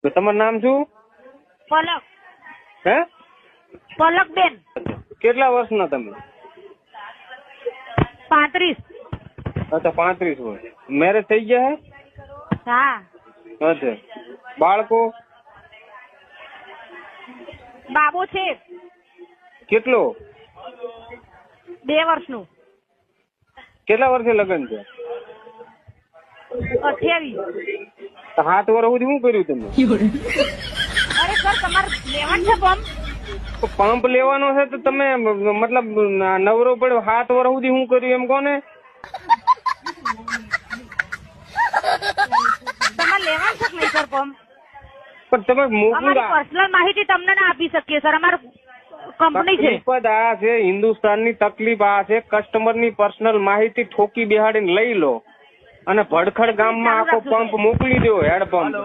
તો તમારું નામ શું? પલક. હે? પલક બેન. કેટલા વર્ષના તમે? 35. અચ્છા 35 વર્ષ. મેરેજ થઈ ગયા હે? હા. અચ્છા. બાળકો? બાબો છે કેટલો? 2 વર્ષનું. કેટલા વર્ષે લગ્ન છે? 28. તો 7 વર્ષ સુધી શું કર્યું તમે? અરે સર તમારે લેવાનું છે પંપ? તો પંપ લેવાનો છે તો તમે મતલબ નવરો પડ્યો 7 વર્ષ સુધી શું કર્યું એમ કોને? તમારે લેવાનું છે કે નહીં સર પંપ? પણ તમે મોકલું અમારી પર્સનલ માહિતી તમને ના આપી શકીએ સર. અમારું કંપની છે. તકલીફ જ આ છે, હિન્દુસ્તાનની તકલીફ આ છે. કસ્ટમરની પર્સનલ માહિતી ઠોકી બેહાડીને લઈ લો અને ભડખડ ગામમાં આખો પંપ મોકલી દો, હેડ પંપ.